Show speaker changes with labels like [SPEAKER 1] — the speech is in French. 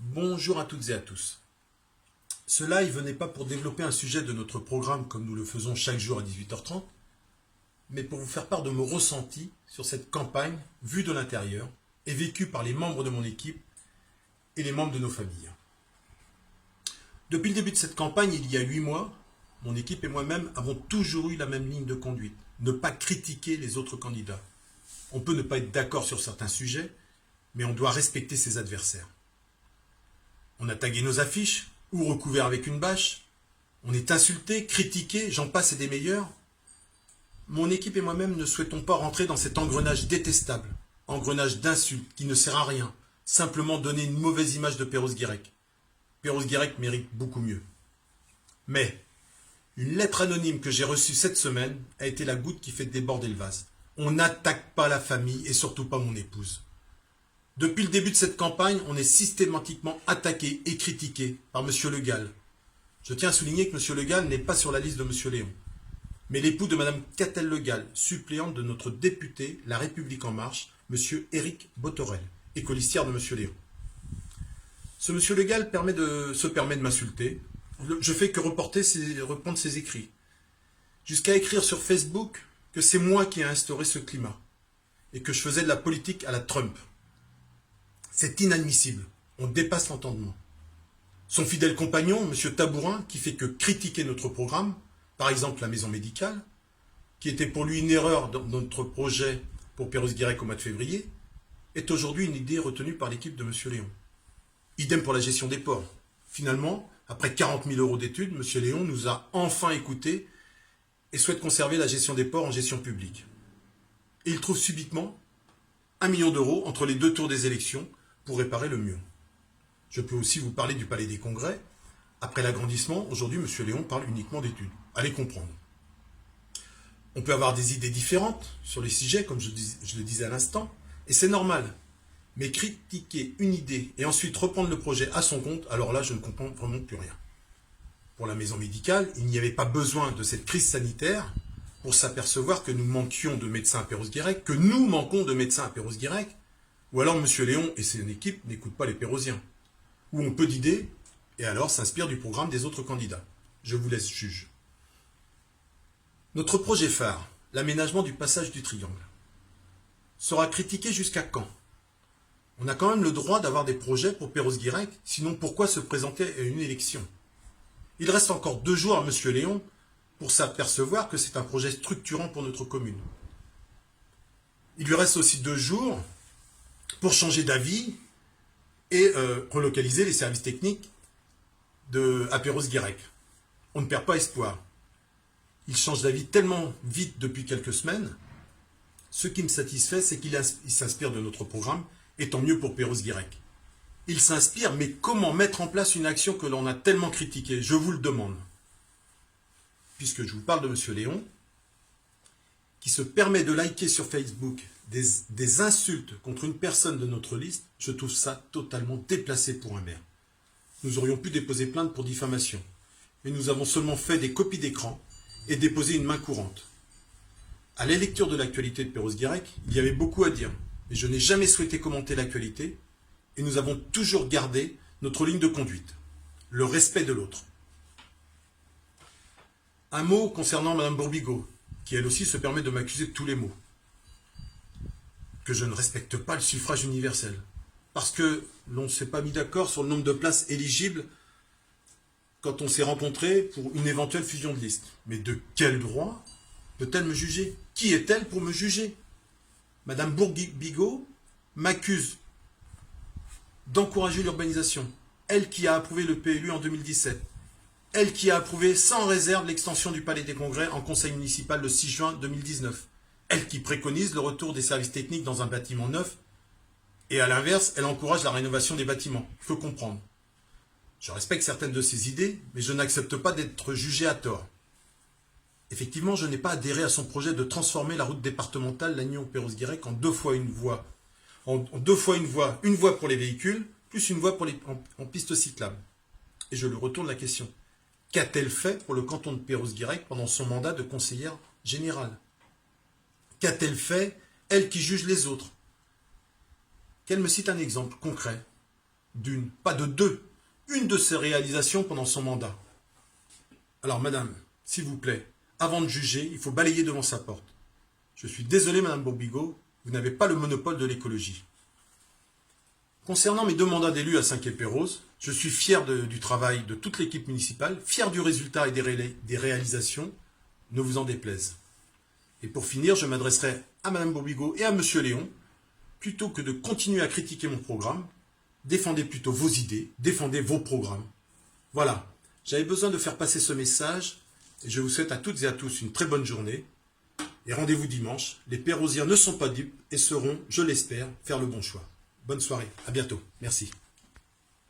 [SPEAKER 1] Bonjour à toutes et à tous. Ce live n'est pas pour développer un sujet de notre programme comme nous le faisons chaque jour à 18h30, mais pour vous faire part de mon ressenti sur cette campagne vue de l'intérieur et vécue par les membres de mon équipe et les membres de nos familles. Depuis le début de cette campagne, il y a 8 mois, mon équipe et moi-même avons toujours eu la même ligne de conduite, ne pas critiquer les autres candidats. On peut ne pas être d'accord sur certains sujets, mais on doit respecter ses adversaires. On a tagué nos affiches, ou recouvert avec une bâche. On est insulté, critiqué, j'en passe et des meilleurs. Mon équipe et moi-même ne souhaitons pas rentrer dans cet engrenage détestable, engrenage d'insultes qui ne sert à rien, simplement donner une mauvaise image de Perros-Guirec. Perros-Guirec mérite beaucoup mieux. Mais, une lettre anonyme que j'ai reçue cette semaine a été la goutte qui fait déborder le vase. On n'attaque pas la famille et surtout pas mon épouse. Depuis le début de cette campagne, on est systématiquement attaqué et critiqué par M. Le Gall. Je tiens à souligner que M. Le Gall n'est pas sur la liste de M. Léon, mais l'époux de Mme Catel Le Gall, suppléante de notre député La République En Marche, M. Éric Botorel, et colistière de M. Léon. Ce M. Le Gall se permet de m'insulter. Je fais que reprendre ses écrits. Jusqu'à écrire sur Facebook que c'est moi qui ai instauré ce climat et que je faisais de la politique à la Trump. C'est inadmissible. On dépasse l'entendement. Son fidèle compagnon, M. Tabourin, qui fait que critiquer notre programme, par exemple la maison médicale, qui était pour lui une erreur dans notre projet pour Perros-Guirec au mois de février, est aujourd'hui une idée retenue par l'équipe de M. Léon. Idem pour la gestion des ports. Finalement, après 40 000 € d'études, M. Léon nous a enfin écoutés et souhaite conserver la gestion des ports en gestion publique. Et il trouve subitement 1 million d'euros entre les 2 tours des élections pour réparer le mur. Je peux aussi vous parler du Palais des Congrès. Après l'agrandissement, aujourd'hui, M. Léon parle uniquement d'études. Allez comprendre. On peut avoir des idées différentes sur les sujets, comme je le disais à l'instant, et c'est normal. Mais critiquer une idée et ensuite reprendre le projet à son compte, alors là, je ne comprends vraiment plus rien. Pour la maison médicale, il n'y avait pas besoin de cette crise sanitaire pour s'apercevoir que nous manquions de médecins à Perros-Guirec, que nous manquons de médecins à Perros-Guirec, ou alors M. Léon et son équipe n'écoutent pas les Pérosiens, ou ont peu d'idées et alors s'inspirent du programme des autres candidats. Je vous laisse juge. Notre projet phare, l'aménagement du passage du Triangle, sera critiqué jusqu'à quand? On a quand même le droit d'avoir des projets pour Perros-Guirec, sinon pourquoi se présenter à une élection? Il reste encore 2 jours à M. Léon pour s'apercevoir que c'est un projet structurant pour notre commune. Il lui reste aussi 2 jours pour changer d'avis et relocaliser les services techniques à Perros-Guirec. On ne perd pas espoir. Il change d'avis tellement vite depuis quelques semaines. Ce qui me satisfait, c'est qu'il s'inspire de notre programme, et tant mieux pour Perros-Guirec. Il s'inspire, mais comment mettre en place une action que l'on a tellement critiquée? Je vous le demande. Puisque je vous parle de M. Léon, qui se permet de liker sur Facebook des insultes contre une personne de notre liste, je trouve ça totalement déplacé pour un maire. Nous aurions pu déposer plainte pour diffamation, mais nous avons seulement fait des copies d'écran et déposé une main courante. À la lecture de l'actualité de Perros-Guirec, il y avait beaucoup à dire, mais je n'ai jamais souhaité commenter l'actualité, et nous avons toujours gardé notre ligne de conduite, le respect de l'autre. Un mot concernant Mme Bourbigo, qui elle aussi se permet de m'accuser de tous les maux. Que je ne respecte pas le suffrage universel, parce que l'on ne s'est pas mis d'accord sur le nombre de places éligibles quand on s'est rencontrés pour une éventuelle fusion de liste. Mais de quel droit peut-elle me juger? Qui est-elle pour me juger? Madame Bourbigo m'accuse d'encourager l'urbanisation. Elle qui a approuvé le PLU en 2017. Elle qui a approuvé sans réserve l'extension du Palais des Congrès en conseil municipal le 6 juin 2019. Elle qui préconise le retour des services techniques dans un bâtiment neuf. Et à l'inverse, elle encourage la rénovation des bâtiments. Il faut comprendre. Je respecte certaines de ses idées, mais je n'accepte pas d'être jugé à tort. Effectivement, je n'ai pas adhéré à son projet de transformer la route départementale Lannion-Perros-Guirec en 2 fois une voie. En 2 fois une voie pour les véhicules, plus une voie en piste cyclable. Et je lui retourne la question. Qu'a-t-elle fait pour le canton de Perros-Guirec pendant son mandat de conseillère générale? Qu'a-t-elle fait, elle qui juge les autres? Qu'elle me cite un exemple concret. d'une, pas de deux, une de ses réalisations pendant son mandat. Alors madame, s'il vous plaît, avant de juger, il faut balayer devant sa porte. Je suis désolé madame Bourbigot, vous n'avez pas le monopole de l'écologie. Concernant mes 2 mandats d'élu à Saint-Quay-Pérouse, je suis fier du travail de toute l'équipe municipale, fier du résultat et des réalisations, ne vous en déplaise. Et pour finir, je m'adresserai à madame Bourbigot et à monsieur Léon, plutôt que de continuer à critiquer mon programme, défendez plutôt vos idées, défendez vos programmes. Voilà, j'avais besoin de faire passer ce message, et je vous souhaite à toutes et à tous une très bonne journée. Et rendez-vous dimanche, les Pérosiens ne sont pas dupes et sauront, je l'espère, faire le bon choix. Bonne soirée, à bientôt, merci.